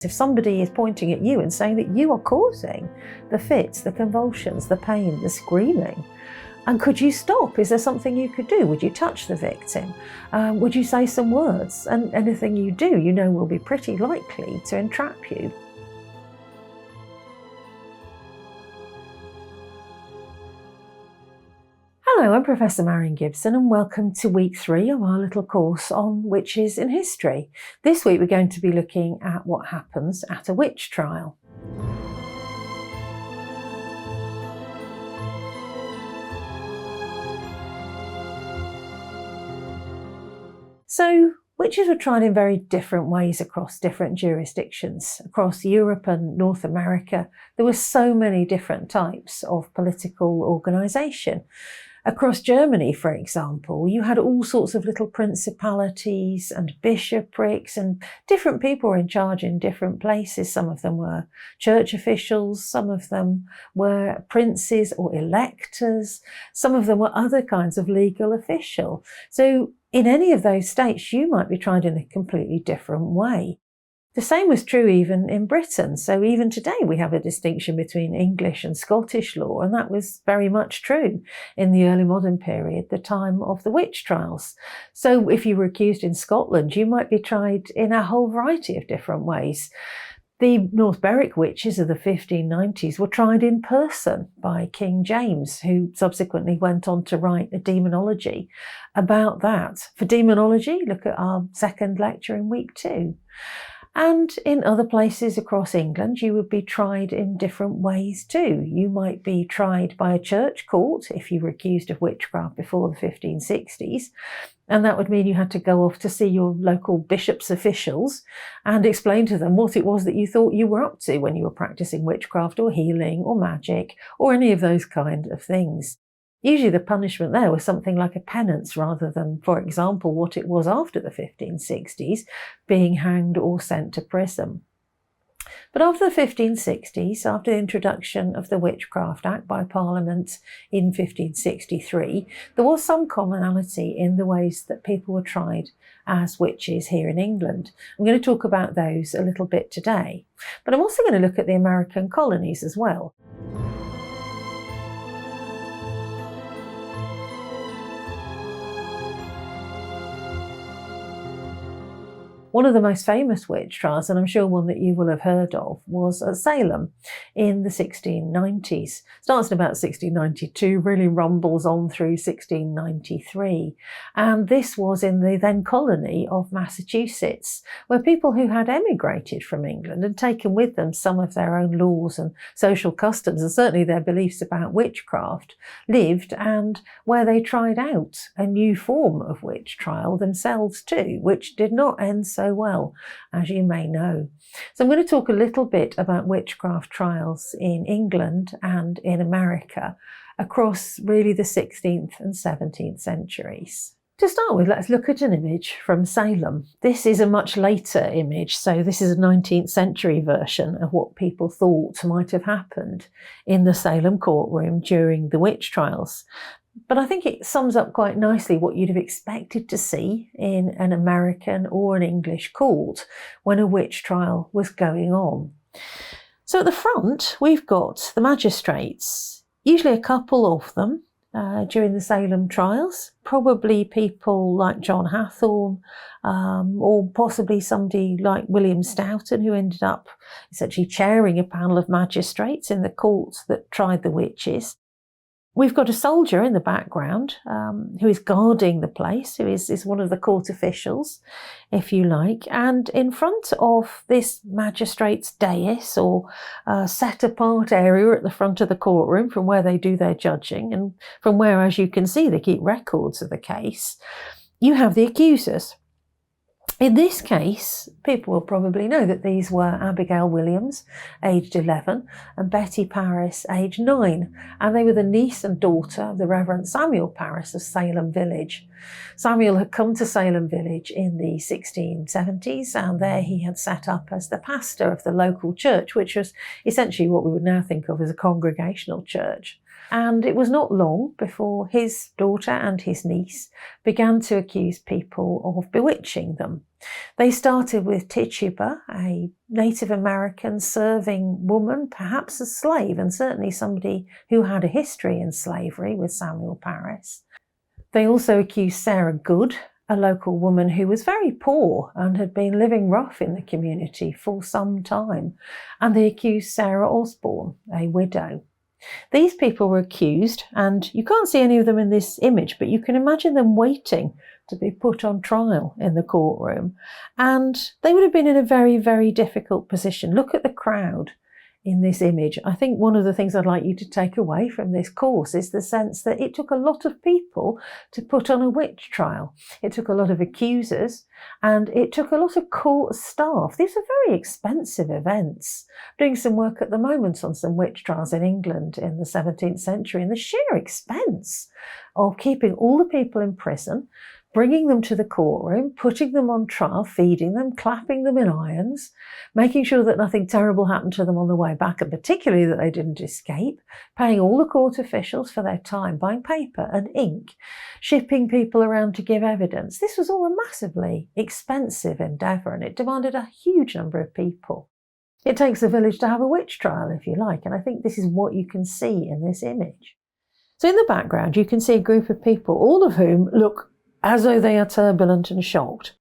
If somebody is pointing at you and saying that you are causing the fits, the convulsions, the pain, the screaming, and could you stop? Is there something you could do? Would you touch the victim? Would you say some words? And anything you do, you know, will be pretty likely to entrap you. Hello, I'm Professor Marion Gibson and welcome to week 3 of our little course on witches in history. This week we're going to be looking at what happens at a witch trial. So, witches were tried in very different ways across different jurisdictions. Across Europe and North America, there were so many different types of political organisation. Across Germany, for example, you had all sorts of little principalities and bishoprics, and different people were in charge in different places. Some of them were church officials, some of them were princes or electors, some of them were other kinds of legal official. So in any of those states, you might be tried in a completely different way. The same was true even in Britain. So even today we have a distinction between English and Scottish law, and that was very much true in the early modern period, the time of the witch trials. So if you were accused in Scotland, you might be tried in a whole variety of different ways. The North Berwick witches of the 1590s were tried in person by King James, who subsequently went on to write a demonology about that. For demonology, look at our second lecture in week 2. And in other places across England, you would be tried in different ways too. You might be tried by a church court if you were accused of witchcraft before the 1560s. And that would mean you had to go off to see your local bishop's officials and explain to them what it was that you thought you were up to when you were practicing witchcraft or healing or magic or any of those kind of things. Usually the punishment there was something like a penance rather than, for example, what it was after the 1560s, being hanged or sent to prison. But after the 1560s, after the introduction of the Witchcraft Act by Parliament in 1563, there was some commonality in the ways that people were tried as witches here in England. I'm going to talk about those a little bit today, but I'm also going to look at the American colonies as well. One of the most famous witch trials, and I'm sure one that you will have heard of, was at Salem in the 1690s. Starts in about 1692, really rumbles on through 1693. And this was in the then colony of Massachusetts, where people who had emigrated from England had taken with them some of their own laws and social customs, and certainly their beliefs about witchcraft, lived, and where they tried out a new form of witch trial themselves too, which did not end so well, as you may know. So I'm going to talk a little bit about witchcraft trials in England and in America across really the 16th and 17th centuries. To start with, let's look at an image from Salem. This is a much later image, so this is a 19th century version of what people thought might have happened in the Salem courtroom during the witch trials. But I think it sums up quite nicely what you'd have expected to see in an American or an English court when a witch trial was going on. So at the front, we've got the magistrates, usually a couple of them during the Salem trials, probably people like John Hathorne, or possibly somebody like William Stoughton, who ended up essentially chairing a panel of magistrates in the court that tried the witches. We've got a soldier in the background who is guarding the place, who is one of the court officials, if you like. And in front of this magistrate's dais, or set-apart area at the front of the courtroom from where they do their judging, and from where, as you can see, they keep records of the case, you have the accusers. In this case, people will probably know that these were Abigail Williams, aged 11, and Betty Parris, aged 9, and they were the niece and daughter of the Reverend Samuel Parris of Salem Village. Samuel had come to Salem Village in the 1670s, and there he had set up as the pastor of the local church, which was essentially what we would now think of as a congregational church. And it was not long before his daughter and his niece began to accuse people of bewitching them. They started with Tituba, a Native American serving woman, perhaps a slave, and certainly somebody who had a history in slavery with Samuel Parris. They also accused Sarah Good, a local woman who was very poor and had been living rough in the community for some time. And they accused Sarah Osborne, a widow. These people were accused, and you can't see any of them in this image, but you can imagine them waiting to be put on trial in the courtroom. And they would have been in a very, very difficult position. Look at the crowd in this image. I think one of the things I'd like you to take away from this course is the sense that it took a lot of people to put on a witch trial. It took a lot of accusers, and it took a lot of court staff. These are very expensive events. I'm doing some work at the moment on some witch trials in England in the 17th century, and the sheer expense of keeping all the people in prison, bringing them to the courtroom, putting them on trial, feeding them, clapping them in irons, making sure that nothing terrible happened to them on the way back, and particularly that they didn't escape, paying all the court officials for their time, buying paper and ink, shipping people around to give evidence. This was all a massively expensive endeavour, and it demanded a huge number of people. It takes a village to have a witch trial, if you like, and I think this is what you can see in this image. So in the background, you can see a group of people, all of whom look as though they are turbulent and shocked.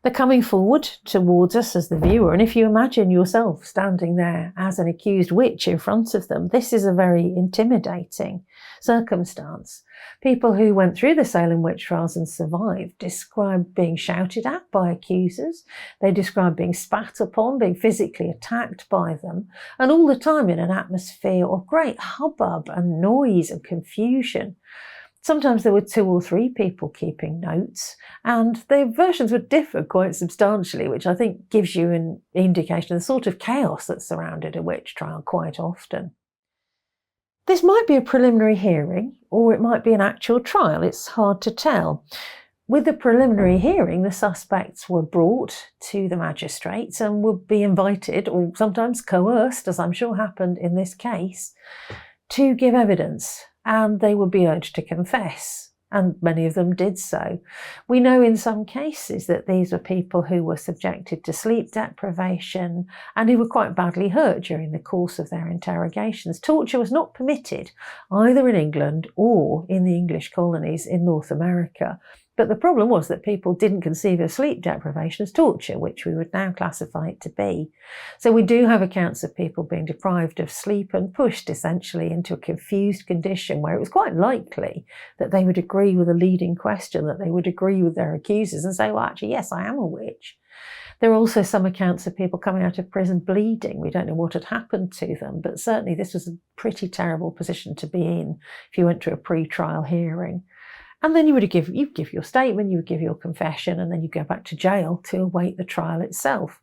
They're coming forward towards us as the viewer, and if you imagine yourself standing there as an accused witch in front of them, this is a very intimidating circumstance. People who went through the Salem witch trials and survived described being shouted at by accusers. They described being spat upon, being physically attacked by them, and all the time in an atmosphere of great hubbub and noise and confusion. Sometimes there were 2 or 3 people keeping notes, and the versions would differ quite substantially, which I think gives you an indication of the sort of chaos that surrounded a witch trial quite often. This might be a preliminary hearing, or it might be an actual trial. It's hard to tell. With the preliminary hearing, the suspects were brought to the magistrates and would be invited, or sometimes coerced, as I'm sure happened in this case, to give evidence. And they would be urged to confess, and many of them did so. We know in some cases that these were people who were subjected to sleep deprivation and who were quite badly hurt during the course of their interrogations. Torture was not permitted either in England or in the English colonies in North America. But the problem was that people didn't conceive of sleep deprivation as torture, which we would now classify it to be. So we do have accounts of people being deprived of sleep and pushed essentially into a confused condition where it was quite likely that they would agree with a leading question, that they would agree with their accusers and say, well, actually, yes, I am a witch. There are also some accounts of people coming out of prison bleeding. We don't know what had happened to them, but certainly this was a pretty terrible position to be in if you went to a pre-trial hearing. And then you'd give your statement, you would give your confession, and then you go back to jail to await the trial itself.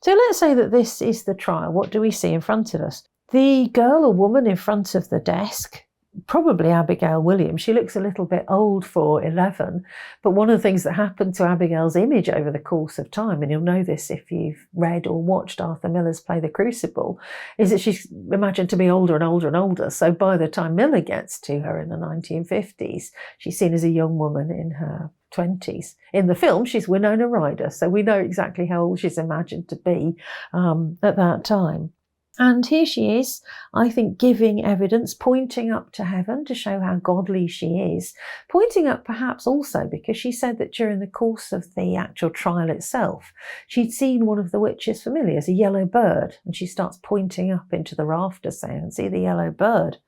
So let's say that this is the trial. What do we see in front of us? The girl or woman in front of the desk, probably Abigail Williams. She looks a little bit old for 11, but one of the things that happened to Abigail's image over the course of time, and you'll know this if you've read or watched Arthur Miller's play The Crucible, is that she's imagined to be older and older and older. So by the time Miller gets to her in the 1950s, she's seen as a young woman in her 20s. In the film, she's Winona Ryder, so we know exactly how old she's imagined to be at that time. And here she is, I think, giving evidence, pointing up to heaven to show how godly she is, pointing up perhaps also because she said that during the course of the actual trial itself, she'd seen one of the witch's familiars, a yellow bird, and she starts pointing up into the rafters saying, see the yellow bird.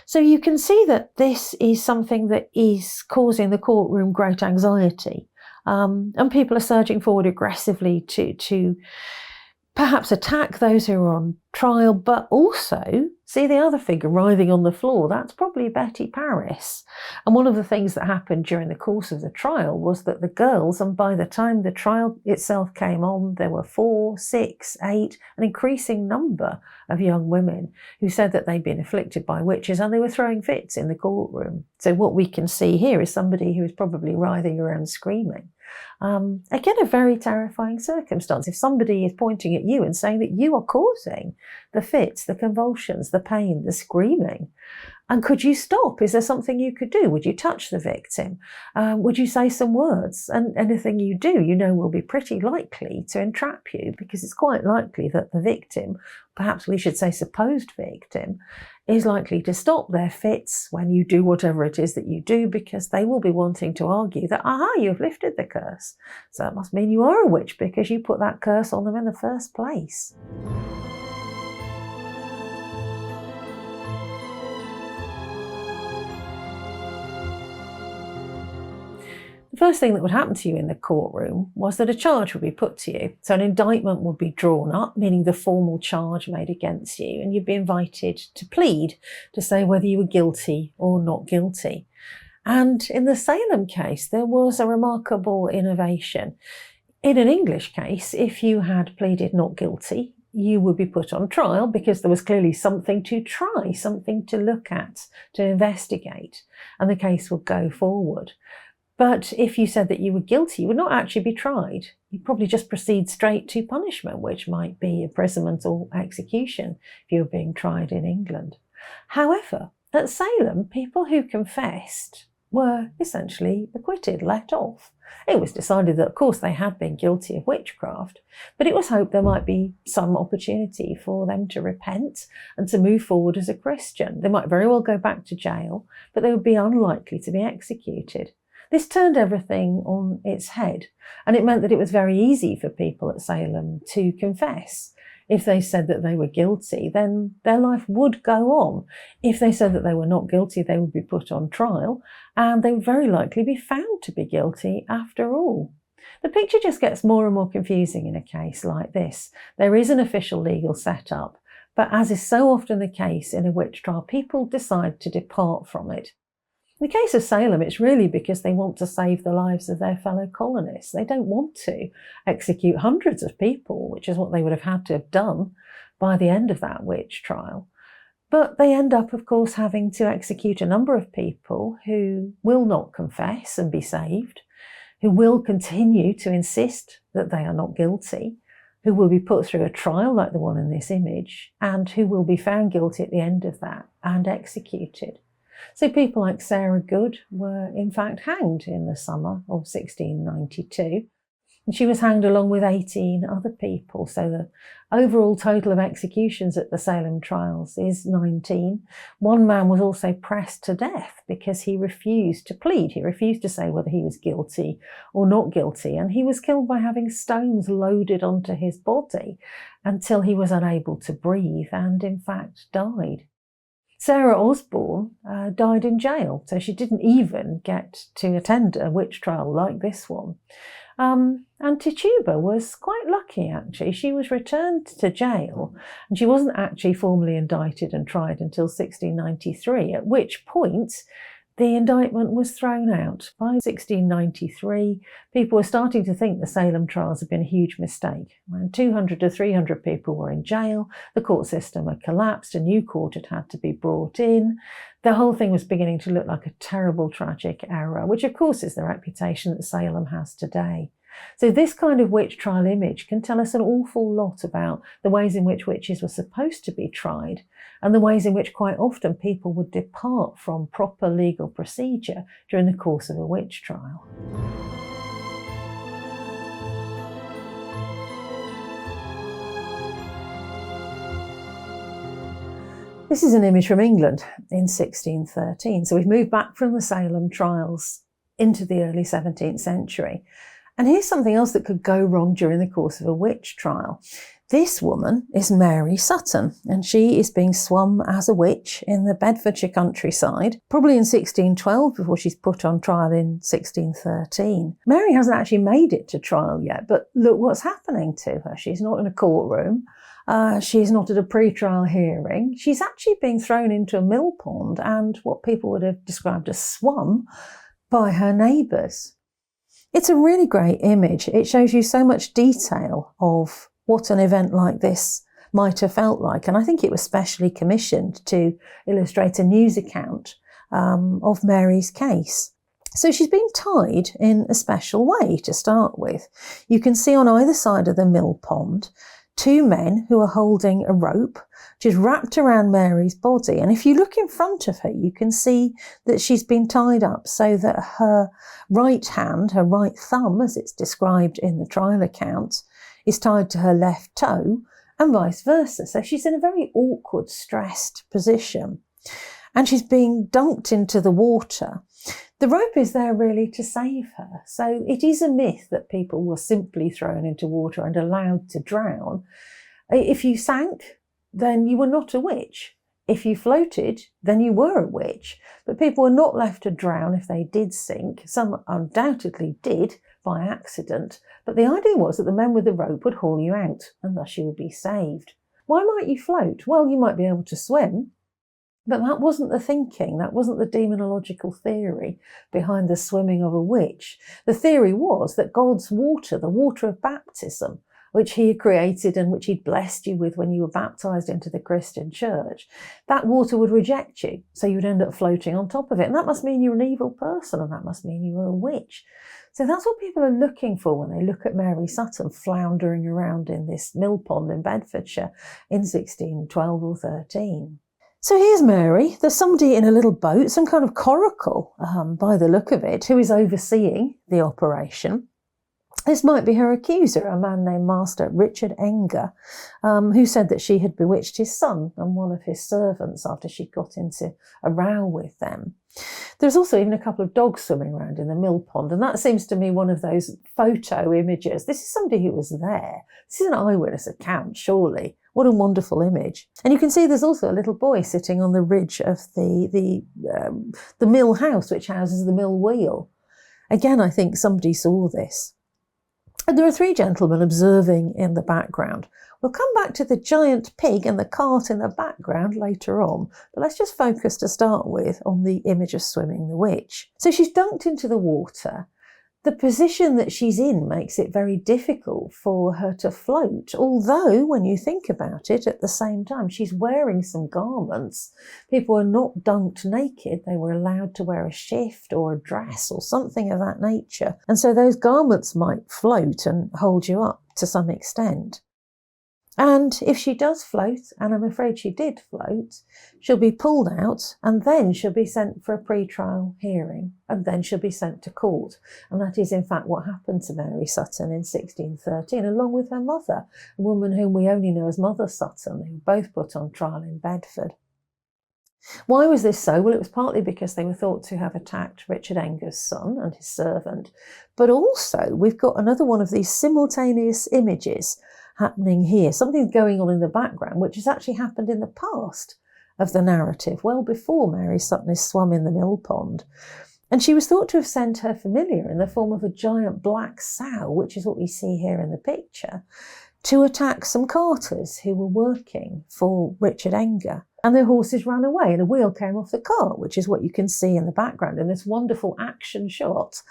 So you can see that this is something that is causing the courtroom great anxiety, and people are surging forward aggressively to perhaps attack those who are on trial, but also see the other figure writhing on the floor. That's probably Betty Parris. And one of the things that happened during the course of the trial was that the girls, and by the time the trial itself came on, there were 4, 6, 8, an increasing number of young women who said that they'd been afflicted by witches and they were throwing fits in the courtroom. So what we can see here is somebody who is probably writhing around screaming. Again, a very terrifying circumstance. If somebody is pointing at you and saying that you are causing the fits, the convulsions, the pain, the screaming, And could you stop? Is there something you could do? Would you touch the victim? Would you say some words? And anything you do, will be pretty likely to entrap you, because it's quite likely that the victim, perhaps we should say supposed victim, is likely to stop their fits when you do whatever it is that you do, because they will be wanting to argue that, you've lifted the curse. So that must mean you are a witch because you put that curse on them in the first place. The first thing that would happen to you in the courtroom was that a charge would be put to you. So an indictment would be drawn up, meaning the formal charge made against you, and you'd be invited to plead, to say whether you were guilty or not guilty. And in the Salem case, there was a remarkable innovation. In an English case, if you had pleaded not guilty, you would be put on trial because there was clearly something to try, something to look at, to investigate, and the case would go forward. But if you said that you were guilty, you would not actually be tried. You'd probably just proceed straight to punishment, which might be imprisonment or execution if you were being tried in England. However, at Salem, people who confessed were essentially acquitted, let off. It was decided that, of course, they had been guilty of witchcraft, but it was hoped there might be some opportunity for them to repent and to move forward as a Christian. They might very well go back to jail, but they would be unlikely to be executed. This turned everything on its head, and it meant that it was very easy for people at Salem to confess. If they said that they were guilty, then their life would go on. If they said that they were not guilty, they would be put on trial, and they would very likely be found to be guilty after all. The picture just gets more and more confusing in a case like this. There is an official legal setup, but as is so often the case in a witch trial, people decide to depart from it. In the case of Salem, it's really because they want to save the lives of their fellow colonists. They don't want to execute hundreds of people, which is what they would have had to have done by the end of that witch trial. But they end up, of course, having to execute a number of people who will not confess and be saved, who will continue to insist that they are not guilty, who will be put through a trial like the one in this image, and who will be found guilty at the end of that and executed. So people like Sarah Good were in fact hanged in the summer of 1692, and she was hanged along with 18 other people. So the overall total of executions at the Salem trials is 19. One man was also pressed to death because he refused to plead. He refused to say whether he was guilty or not guilty, and he was killed by having stones loaded onto his body until he was unable to breathe and in fact died. Sarah Osborne died in jail, so she didn't even get to attend a witch trial like this one. And Tituba was quite lucky, actually. She was returned to jail, and she wasn't actually formally indicted and tried until 1693, at which point the indictment was thrown out. By 1693, people were starting to think the Salem trials had been a huge mistake. When 200 to 300 people were in jail, the court system had collapsed, a new court had to be brought in. The whole thing was beginning to look like a terrible, tragic error, which of course is the reputation that Salem has today. So this kind of witch trial image can tell us an awful lot about the ways in which witches were supposed to be tried, and the ways in which quite often people would depart from proper legal procedure during the course of a witch trial. This is an image from England in 1613. So we've moved back from the Salem trials into the early 17th century. And here's something else that could go wrong during the course of a witch trial. This woman is Mary Sutton, and she is being swum as a witch in the Bedfordshire countryside, probably in 1612 before she's put on trial in 1613. Mary hasn't actually made it to trial yet, but look what's happening to her. She's not in a courtroom. She's not at a pre-trial hearing. She's actually being thrown into a mill pond and what people would have described as swum by her neighbours. It's a really great image. It shows you so much detail of what an event like this might have felt like. And I think it was specially commissioned to illustrate a news account of Mary's case. So she's been tied in a special way to start with. You can see on either side of the mill pond 2 men who are holding a rope She's wrapped around Mary's body. And if you look in front of her, you can see that she's been tied up so that her right hand, her right thumb, as it's described in the trial account, is tied to her left toe and vice versa. So she's in a very awkward, stressed position. And she's being dunked into the water. The rope is there really to save her. So it is a myth that people were simply thrown into water and allowed to drown. If you sank, then you were not a witch. If you floated, then you were a witch. But people were not left to drown if they did sink. Some undoubtedly did by accident. But the idea was that the men with the rope would haul you out, and thus you would be saved. Why might you float? Well, you might be able to swim. But that wasn't the thinking, that wasn't the demonological theory behind the swimming of a witch. The theory was that God's water, the water of baptism, which he had created and which he'd blessed you with when you were baptised into the Christian church, that water would reject you, so you'd end up floating on top of it. And that must mean you're an evil person, and that must mean you were a witch. So that's what people are looking for when they look at Mary Sutton floundering around in this mill pond in Bedfordshire in 1612 or 13. So here's Mary. There's somebody in a little boat, some kind of coracle by the look of it, who is overseeing the operation. This might be her accuser, a man named Master Richard Enger, who said that she had bewitched his son and one of his servants after she got into a row with them. There's also even a couple of dogs swimming around in the mill pond, and that seems to me one of those photo images. This is somebody who was there. This is an eyewitness account, surely. What a wonderful image. And you can see there's also a little boy sitting on the ridge of the mill house, which houses the mill wheel. Again, I think somebody saw this. And there are three gentlemen observing in the background. We'll come back to the giant pig and the cart in the background later on, but let's just focus to start with on the image of swimming the witch. So she's dunked into the water. The position that she's in makes it very difficult for her to float, although when you think about it, at the same time, she's wearing some garments. People were not dunked naked. They were allowed to wear a shift or a dress or something of that nature. And so those garments might float and hold you up to some extent. And if she does float, and I'm afraid she did float, she'll be pulled out and then she'll be sent for a pre-trial hearing and then she'll be sent to court. And that is in fact what happened to Mary Sutton in 1613, along with her mother, a woman whom we only know as Mother Sutton, who were both put on trial in Bedford. Why was this so? Well, it was partly because they were thought to have attacked Richard Enger's son and his servant, but also we've got another one of these simultaneous images happening here, something going on in the background, which has actually happened in the past of the narrative, well before Mary Sutton is swum in the mill pond. And she was thought to have sent her familiar in the form of a giant black sow, which is what we see here in the picture, to attack some carters who were working for Richard Enger. And their horses ran away and a wheel came off the cart, which is what you can see in the background in this wonderful action shot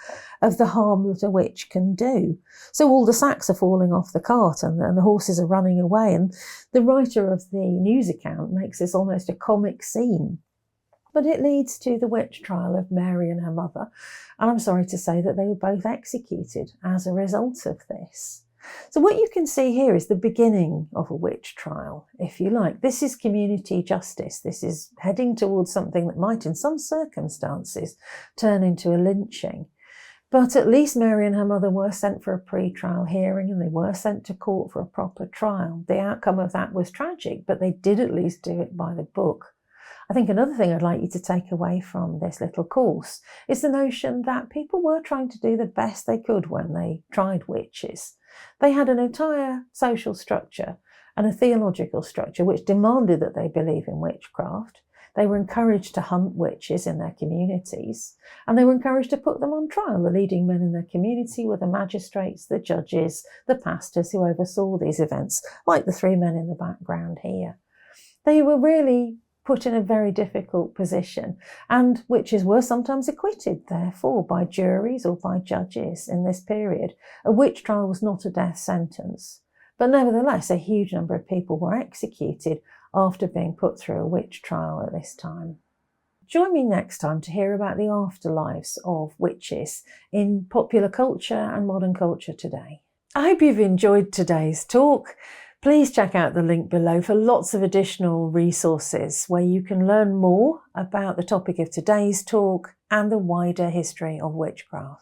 of the harm that a witch can do. So all the sacks are falling off the cart and the horses are running away. And the writer of the news account makes this almost a comic scene. But it leads to the witch trial of Mary and her mother. And I'm sorry to say that they were both executed as a result of this. So what you can see here is the beginning of a witch trial, if you like. This is community justice. This is heading towards something that might, in some circumstances, turn into a lynching. But at least Mary and her mother were sent for a pre-trial hearing and they were sent to court for a proper trial. The outcome of that was tragic, but they did at least do it by the book. I think another thing I'd like you to take away from this little course is the notion that people were trying to do the best they could when they tried witches. They had an entire social structure and a theological structure which demanded that they believe in witchcraft. They were encouraged to hunt witches in their communities, and they were encouraged to put them on trial. The leading men in their community were the magistrates, the judges, the pastors who oversaw these events, like the three men in the background here. They were really put in a very difficult position, and witches were sometimes acquitted, therefore, by juries or by judges in this period. A witch trial was not a death sentence, but nevertheless, a huge number of people were executed after being put through a witch trial at this time. Join me next time to hear about the afterlives of witches in popular culture and modern culture today. I hope you've enjoyed today's talk. Please check out the link below for lots of additional resources where you can learn more about the topic of today's talk and the wider history of witchcraft.